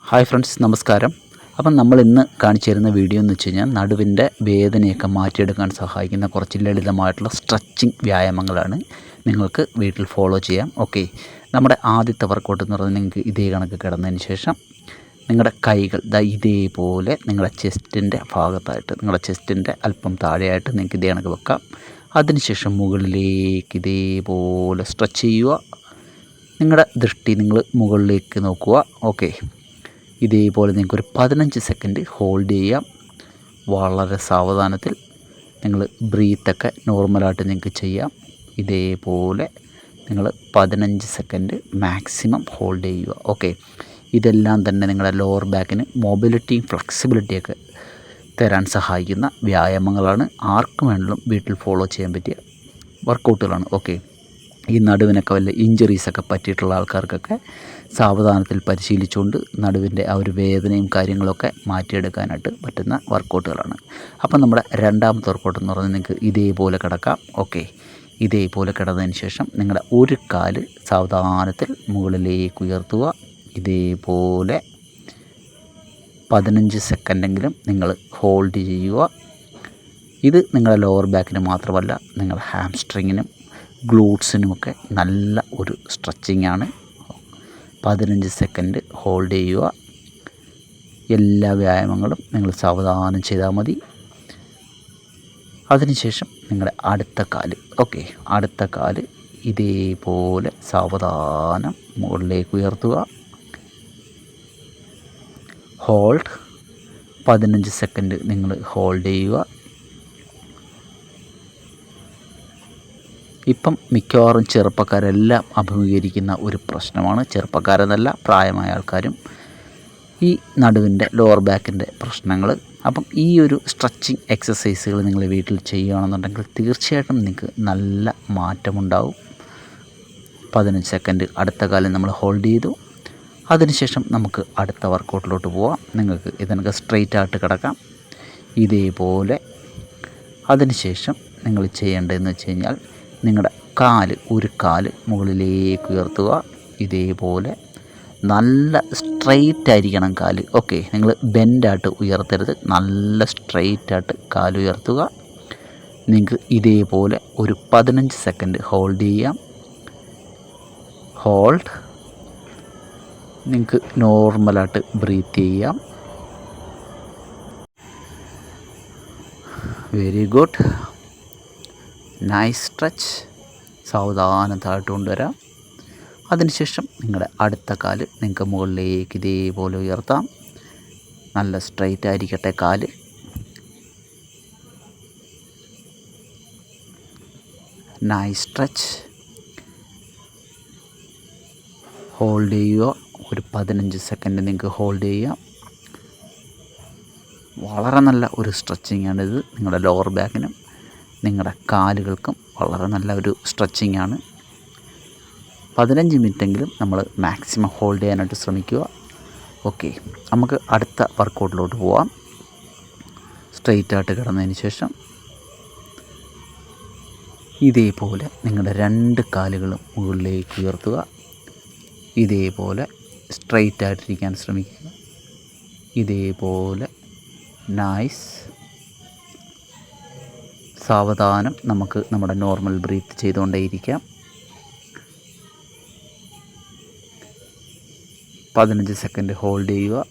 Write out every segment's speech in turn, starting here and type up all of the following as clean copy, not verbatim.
Hi friends, നമസ്കാരം. അപ്പം നമ്മൾ ഇന്ന് കാണിച്ചു തരുന്ന വീഡിയോ എന്ന് വെച്ച് കഴിഞ്ഞാൽ നടുവിൻ്റെ വേദനയൊക്കെ മാറ്റിയെടുക്കാൻ സഹായിക്കുന്ന കുറച്ച് ലളിതമായിട്ടുള്ള സ്ട്രെച്ചിങ് വ്യായാമങ്ങളാണ്. നിങ്ങൾക്ക് വീട്ടിൽ ഫോളോ ചെയ്യാം. ഓക്കെ, നമ്മുടെ ആദ്യത്തെ വർക്കൗട്ട് എന്ന് പറഞ്ഞാൽ നിങ്ങൾക്ക് ഇതേ കണക്ക് കിടന്നതിന് ശേഷം നിങ്ങളുടെ കൈകൾ ഇതേപോലെ നിങ്ങളുടെ ചെസ്റ്റിൻ്റെ ഭാഗത്തായിട്ട്, നിങ്ങളുടെ ചെസ്റ്റിൻ്റെ അല്പം താഴെയായിട്ട് നിങ്ങൾക്ക് ഇതേ കണക്ക് വെക്കാം. അതിനുശേഷം മുകളിലേക്ക് ഇതേപോലെ സ്ട്രെച്ച് ചെയ്യുക. നിങ്ങളുടെ ദൃഷ്ടി നിങ്ങൾ മുകളിലേക്ക് നോക്കുക. ഓക്കെ, ഇതേപോലെ നിങ്ങൾക്കൊരു 15 സെക്കൻഡ് ഹോൾഡ് ചെയ്യാം. വളരെ സാവധാനത്തിൽ നിങ്ങൾ ബ്രീത്തൊക്കെ നോർമലായിട്ട് നിങ്ങൾക്ക് ചെയ്യാം. ഇതേപോലെ നിങ്ങൾ 15 സെക്കൻഡ് മാക്സിമം ഹോൾഡ് ചെയ്യുക. ഓക്കെ, ഇതെല്ലാം തന്നെ നിങ്ങളുടെ ലോവർ ബാക്കിന് മൊബിലിറ്റിയും ഫ്ലെക്സിബിലിറ്റിയൊക്കെ തരാൻ സഹായിക്കുന്ന വ്യായാമങ്ങളാണ്. ആർക്കും വേണമെങ്കിലും വീട്ടിൽ ഫോളോ ചെയ്യാൻ പറ്റിയ വർക്കൗട്ടുകളാണ്. ഓക്കെ, ഈ നടുവിനൊക്കെ വല്ല ഇഞ്ചറീസൊക്കെ പറ്റിയിട്ടുള്ള ആൾക്കാർക്കൊക്കെ സാവധാനത്തിൽ പരിശീലിച്ചുകൊണ്ട് നടുവിൻ്റെ ആ ഒരു വേദനയും കാര്യങ്ങളൊക്കെ മാറ്റിയെടുക്കാനായിട്ട് പറ്റുന്ന വർക്കൗട്ടുകളാണ്. അപ്പം നമ്മുടെ രണ്ടാമത്തെ വർക്കൗട്ട് എന്ന് പറഞ്ഞാൽ നിങ്ങൾക്ക് ഇതേപോലെ കിടക്കാം. ഓക്കെ, ഇതേപോലെ കിടന്നതിന് ശേഷം നിങ്ങളുടെ ഒരു കാല് സാവധാനത്തിൽ മുകളിലേക്ക് ഉയർത്തുക. ഇതേപോലെ 15 സെക്കൻഡെങ്കിലും നിങ്ങൾ ഹോൾഡ് ചെയ്യുക. ഇത് നിങ്ങളുടെ ലോവർ ബാക്കിന് മാത്രമല്ല, നിങ്ങളുടെ ഹാംസ്ട്രിങ്ങിനും ഗ്ലൂട്ട്സിനുമൊക്കെ നല്ല ഒരു സ്ട്രെച്ചിങ് ആണ്. 15 സെക്കൻഡ് ഹോൾഡ് ചെയ്യുക. എല്ലാ വ്യായാമങ്ങളും നിങ്ങൾ സാവധാനം ചെയ്താൽ മതി. അതിനുശേഷം നിങ്ങളുടെ അടുത്ത കാല്, ഓക്കെ, അടുത്ത കാല് ഇതേപോലെ സാവധാനം മുകളിലേക്ക് ഉയർത്തുക. ഹോൾഡ് 15 സെക്കൻഡ് നിങ്ങൾ ഹോൾഡ് ചെയ്യുക. ഇപ്പം മിക്കവാറും ചെറുപ്പക്കാരെല്ലാം അഭിമുഖീകരിക്കുന്ന ഒരു പ്രശ്നമാണ്. ചെറുപ്പക്കാരെന്നല്ല, പ്രായമായ ആൾക്കാരും ഈ നടുവിൻ്റെ ലോവർ ബാക്കിൻ്റെ പ്രശ്നങ്ങൾ. അപ്പം ഈ ഒരു സ്ട്രെച്ചിങ് എക്സസൈസുകൾ നിങ്ങൾ വീട്ടിൽ ചെയ്യുകയാണെന്നുണ്ടെങ്കിൽ തീർച്ചയായിട്ടും നിങ്ങൾക്ക് നല്ല മാറ്റമുണ്ടാവും. 15 സെക്കൻഡ് അടുത്ത കാലം നമ്മൾ ഹോൾഡ് ചെയ്തു. അതിനുശേഷം നമുക്ക് അടുത്ത വർക്കൗട്ടിലോട്ട് പോവാം. നിങ്ങൾക്ക് ഇതിനൊക്കെ സ്ട്രെയിറ്റ് ആയിട്ട് കിടക്കാം ഇതേപോലെ. അതിനുശേഷം നിങ്ങൾ ചെയ്യേണ്ടതെന്ന് വെച്ച് കഴിഞ്ഞാൽ നിങ്ങളുടെ ഒരു കാല് മുകളിലേക്ക് ഉയർത്തുക. ഇതേപോലെ നല്ല സ്ട്രെയിറ്റ് ആയിരിക്കണം കാല്. ഓക്കെ, നിങ്ങൾ ബെൻഡായിട്ട് ഉയർത്തരുത്, നല്ല സ്ട്രെയിറ്റായിട്ട് കാല് ഉയർത്തുക. നിങ്ങൾക്ക് ഇതേപോലെ ഒരു 15 സെക്കൻഡ് ഹോൾഡ് ചെയ്യാം. ഹോൾഡ്. നിങ്ങൾക്ക് നോർമലായിട്ട് ബ്രീത്ത് ചെയ്യാം. Very good, nice stretch. സാവധാനം താഴ്ത്തു കൊണ്ടുവരാം. അതിനുശേഷം നിങ്ങളുടെ അടുത്ത കാല് നിങ്ങൾക്ക് മുകളിലേക്ക് ഇതേപോലെ ഉയർത്താം. നല്ല സ്ട്രെയിറ്റ് ആയിരിക്കട്ടെ കാല്. Nice stretch. ഹോൾഡ് ചെയ്യുക. ഒരു 15 സെക്കൻഡ് നിങ്ങൾക്ക് ഹോൾഡ് ചെയ്യാം. വളരെ നല്ല ഒരു സ്ട്രെച്ചിങ് ആണിത്. നിങ്ങളുടെ ലോവർ ബാക്കിനും നിങ്ങളുടെ കാലുകൾക്കും വളരെ നല്ല ഒരു സ്ട്രെച്ചിങ് ആണ്. 15 മിനിറ്റെങ്കിലും നമ്മൾ മാക്സിമം ഹോൾഡ് ചെയ്യാനായിട്ട് ശ്രമിക്കുക. ഓക്കെ, നമുക്ക് അടുത്ത വർക്കൗട്ടിലോട്ട് പോവാം. സ്ട്രെയിറ്റായിട്ട് കിടന്നതിന് ശേഷം ഇതേപോലെ നിങ്ങളുടെ 2 കാലുകളും മുകളിലേക്ക് ഉയർത്തുക. ഇതേപോലെ സ്ട്രെയിറ്റായിട്ടിരിക്കാൻ ശ്രമിക്കുക. ഇതേപോലെ. നൈസ്. സാവധാനം നമുക്ക് നമ്മുടെ നോർമൽ ബ്രീത്ത് ചെയ്തുകൊണ്ടേയിരിക്കാം. 15 സെക്കൻഡ് ഹോൾഡ് ചെയ്യുക.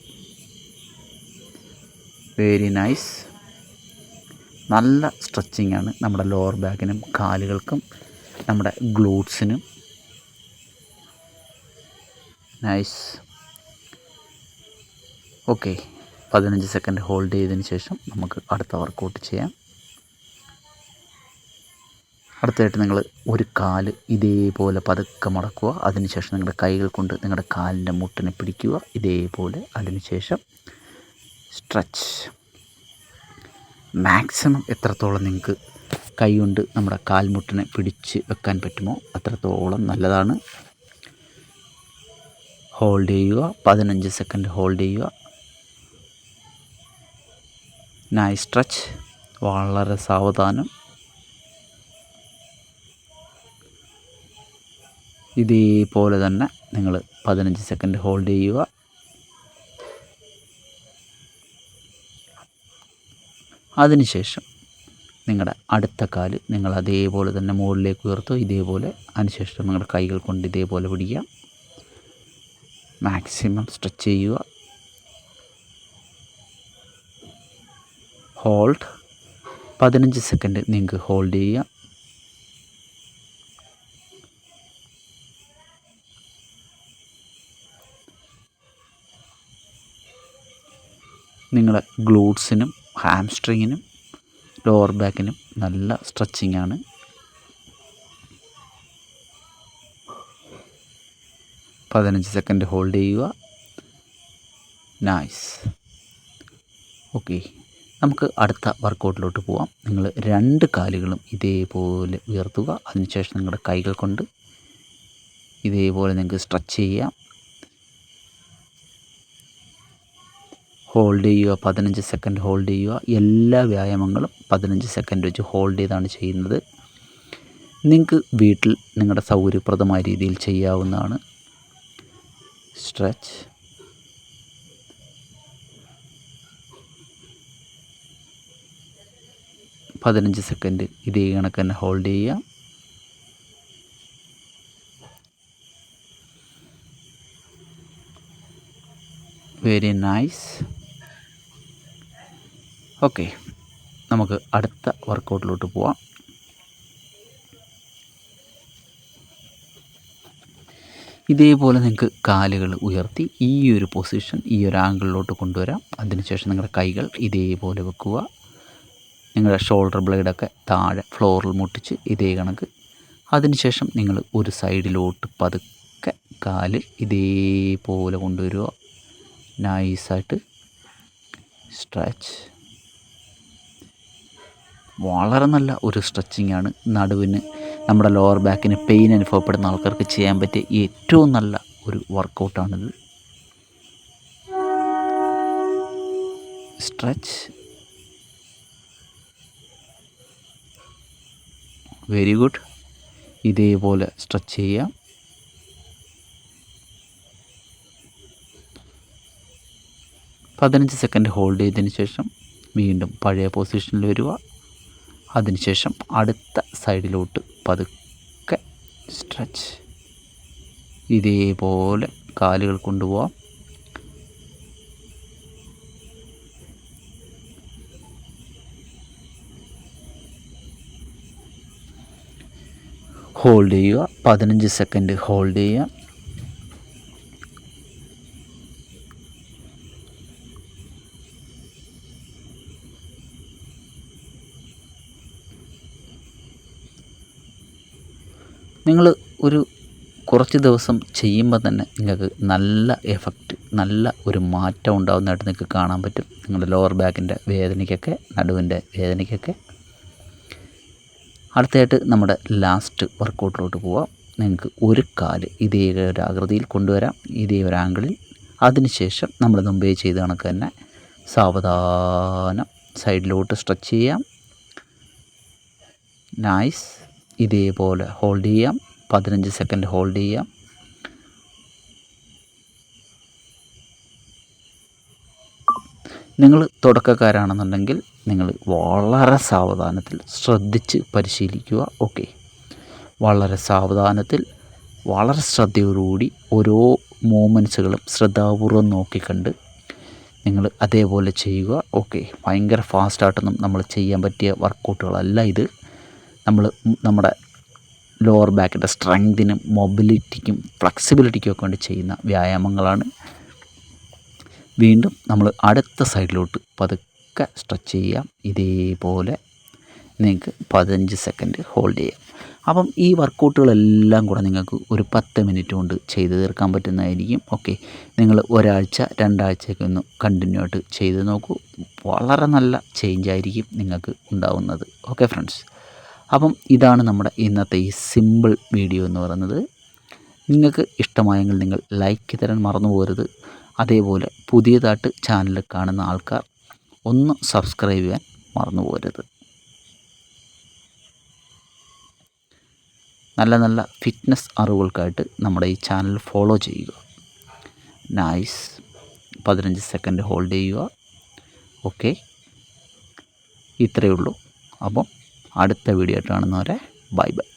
Very nice. നല്ല സ്ട്രെച്ചിങ് ആണ് നമ്മുടെ ലോവർ ബാക്കിനും കാലുകൾക്കും നമ്മുടെ ഗ്ലൂട്ട്സിനും. നൈസ്. ഓക്കെ, 15 സെക്കൻഡ് ഹോൾഡ് ചെയ്തതിന് ശേഷം നമുക്ക് അടുത്ത വർക്കൗട്ട് ചെയ്യാം. അടുത്തായിട്ട് നിങ്ങൾ ഒരു കാല് ഇതേപോലെ പതുക്കെ മടക്കുക. അതിനുശേഷം നിങ്ങളുടെ കൈകൾ കൊണ്ട് നിങ്ങളുടെ കാലിൻ്റെ മുട്ടിനെ പിടിക്കുക ഇതേപോലെ. അതിനുശേഷം സ്ട്രെച്ച്. മാക്സിമം എത്രത്തോളം നിങ്ങൾക്ക് കൈ കൊണ്ട് നമ്മുടെ കാൽമുട്ടിനെ പിടിച്ച് വെക്കാൻ പറ്റുമോ അത്രത്തോളം നല്ലതാണ്. ഹോൾഡ് ചെയ്യുക. 15 സെക്കൻഡ് ഹോൾഡ് ചെയ്യുക. Nice stretch. വളരെ സാവധാനം. ഇതേപോലെ തന്നെ നിങ്ങൾ 15 സെക്കൻഡ് ഹോൾഡ് ചെയ്യുക. അതിനുശേഷം നിങ്ങളുടെ അടുത്ത കാല് നിങ്ങൾ അതേപോലെ തന്നെ മുകളിലേക്ക് ഉയർത്തുക. ഇതേപോലെ അതിനുശേഷം നിങ്ങളുടെ കൈകൾ കൊണ്ട് ഇതേപോലെ പിടിക്കുക. മാക്സിമം സ്ട്രെച്ച് ചെയ്യുക. ഹോൾഡ് 15 സെക്കൻഡ് നിങ്ങൾക്ക് ഹോൾഡ് ചെയ്യുക. നിങ്ങളുടെ ഗ്ലൂട്ട്സിനും ഹാംസ്ട്രിങ്ങിനും ലോവർ ബാക്കിനും നല്ല സ്ട്രെച്ചിങ് ആണ്. പതിനഞ്ച് സെക്കൻഡ് ഹോൾഡ് ചെയ്യുക. നൈസ്. ഓക്കെ, നമുക്ക് അടുത്ത വർക്കൗട്ടിലോട്ട് പോവാം. നിങ്ങൾ 2 കാലുകളും ഇതേപോലെ ഉയർത്തുക. അതിനുശേഷം നിങ്ങളുടെ കൈകൾ കൊണ്ട് ഇതേപോലെ നിങ്ങൾക്ക് സ്ട്രെച്ച് ചെയ്യാം. ഹോൾഡ് ചെയ്യുക. 15 സെക്കൻഡ് ഹോൾഡ് ചെയ്യുക. എല്ലാ വ്യായാമങ്ങളും 15 സെക്കൻഡ് വെച്ച് ഹോൾഡ് ചെയ്താണ് ചെയ്യുന്നത്. നിങ്ങൾക്ക് വീട്ടിൽ നിങ്ങളുടെ സൗകര്യപ്രദമായ രീതിയിൽ ചെയ്യാവുന്നതാണ്. സ്ട്രെച്ച്. പതിനഞ്ച് സെക്കൻഡ് ഇതേ കണക്ക് തന്നെ ഹോൾഡ് ചെയ്യുക. Very nice. ഓക്കെ, നമുക്ക് അടുത്ത വർക്കൗട്ടിലോട്ട് പോവാം. ഇതേപോലെ നിങ്ങൾക്ക് കാലുകൾ ഉയർത്തി ഈ ഒരു പൊസിഷൻ, ഈ ഒരു ആംഗിളിലോട്ട് കൊണ്ടുവരാം. അതിനുശേഷം നിങ്ങളുടെ കൈകൾ ഇതേപോലെ വെക്കുക. നിങ്ങളുടെ ഷോൾഡർ ബ്ലേഡൊക്കെ താഴെ ഫ്ലോറിൽ മുട്ടിച്ച് ഇതേ കണക്ക്. അതിനുശേഷം നിങ്ങൾ ഒരു സൈഡിലോട്ട് പതുക്കെ കാല് ഇതേപോലെ കൊണ്ടുവരിക. നൈസായിട്ട് സ്ട്രെച്ച്. വളരെ നല്ല ഒരു സ്ട്രെച്ചിങ് ആണ്. നടുവിന്, നമ്മുടെ ലോവർ ബാക്കിന് പെയിൻ അനുഭവപ്പെടുന്ന ആൾക്കാർക്ക് ചെയ്യാൻ പറ്റിയ ഏറ്റവും നല്ല ഒരു വർക്കൗട്ടാണിത്. സ്ട്രെച്ച്. Very good. ഇതേപോലെ സ്ട്രെച്ച് ചെയ്യാം. പതിനഞ്ച് സെക്കൻഡ് ഹോൾഡ് ചെയ്തതിന് ശേഷം വീണ്ടും പഴയ പൊസിഷനിൽ വരിക. അതിനുശേഷം അടുത്ത സൈഡിലോട്ട് പതുക്കെ സ്ട്രെച്ച്. ഇതേപോലെ കാലുകൾ കൊണ്ടുപോകാം. ഹോൾഡ് ചെയ്യുക. 15 സെക്കൻഡ് ഹോൾഡ് ചെയ്യുക. നിങ്ങൾ ഒരു കുറച്ച് ദിവസം ചെയ്യുമ്പോൾ തന്നെ നിങ്ങൾക്ക് നല്ല എഫക്റ്റ്, നല്ല ഒരു മാറ്റം ഉണ്ടാകുന്നതായിട്ട് നിങ്ങൾക്ക് കാണാൻ പറ്റും. നിങ്ങളുടെ ലോവർ ബാക്കിൻ്റെ വേദനയ്ക്കൊക്കെ, നടുവിൻ്റെ വേദനയ്ക്കൊക്കെ. അടുത്തതായിട്ട് നമ്മുടെ ലാസ്റ്റ് വർക്കൗട്ടിലോട്ട് പോവാം. നിങ്ങൾക്ക് ഒരു കാല് ഇതേ ഒരു ആകൃതിയിൽ കൊണ്ടുവരാം, ഇതേ ഒരു ആംഗിളിൽ. അതിനുശേഷം നമ്മൾ മുമ്പേ ചെയ്ത കണക്ക് തന്നെ സാവധാനം സൈഡിലോട്ട് സ്ട്രെച്ച് ചെയ്യാം. നൈസ്. ഇതേപോലെ ഹോൾഡ് ചെയ്യാം. 15 സെക്കൻഡ് ഹോൾഡ് ചെയ്യാം. നിങ്ങൾ തുടക്കക്കാരാണെന്നുണ്ടെങ്കിൽ നിങ്ങൾ വളരെ സാവധാനത്തിൽ ശ്രദ്ധിച്ച് പരിശീലിക്കുക. ഓക്കെ, വളരെ സാവധാനത്തിൽ, വളരെ ശ്രദ്ധയോടുകൂടി ഓരോ മൂമെൻറ്റ്സുകളും ശ്രദ്ധാപൂർവം നോക്കിക്കണ്ട് നിങ്ങൾ അതേപോലെ ചെയ്യുക. ഓക്കെ, ഭയങ്കര ഫാസ്റ്റായിട്ടൊന്നും നമ്മൾ ചെയ്യാൻ പറ്റിയ വർക്കൗട്ടുകളല്ല ഇത്. നമ്മുടെ ലോവർ ബാക്കിൻ്റെ സ്ട്രെങ്തിനും മൊബിലിറ്റിക്കും ഫ്ലെക്സിബിലിറ്റിക്കും ഒക്കെ വേണ്ടി ചെയ്യുന്ന വ്യായാമങ്ങളാണ്. വീണ്ടും നമ്മൾ അടുത്ത സൈഡിലോട്ട് പതുക്കെ സ്ട്രെച്ച് ചെയ്യാം. ഇതേപോലെ നിങ്ങൾക്ക് 15 സെക്കൻഡ് ഹോൾഡ് ചെയ്യാം. അപ്പം ഈ വർക്കൗട്ടുകളെല്ലാം കൂടെ നിങ്ങൾക്ക് ഒരു 10 മിനിറ്റ് കൊണ്ട് ചെയ്ത് തീർക്കാൻ പറ്റുന്നതായിരിക്കും. ഓക്കെ, നിങ്ങൾ ഒരാഴ്ച 2 ആഴ്ചയൊക്കെ ഒന്ന് കണ്ടിന്യൂ ആയിട്ട് ചെയ്ത് നോക്കൂ. വളരെ നല്ല ചേഞ്ച് ആയിരിക്കും നിങ്ങൾക്ക് ഉണ്ടാവുന്നത്. ഓക്കെ ഫ്രണ്ട്സ്, അപ്പം ഇതാണ് നമ്മുടെ ഇന്നത്തെ ഈ സിമ്പിൾ വീഡിയോ എന്ന് പറയുന്നത്. നിങ്ങൾക്ക് ഇഷ്ടമായെങ്കിൽ നിങ്ങൾ ലൈക്ക് തരാൻ മറന്നു പോകരുത്. അതേപോലെ പുതിയതായിട്ട് ചാനൽ കാണുന്ന ആൾക്കാർ ഒന്ന് സബ്സ്ക്രൈബ് ചെയ്യാൻ മറന്നു പോകരുത്. നല്ല നല്ല ഫിറ്റ്നസ് അറിവുകൾക്കായിട്ട് നമ്മുടെ ഈ ചാനൽ ഫോളോ ചെയ്യുക. നൈസ്. 15 സെക്കൻഡ് ഹോൾഡ് ചെയ്യുക. ഓക്കെ, ഇത്രയേ ഉള്ളൂ. അപ്പം അടുത്ത വീഡിയോ ആയിട്ട് കാണുന്നവരെ ബൈ ബൈ.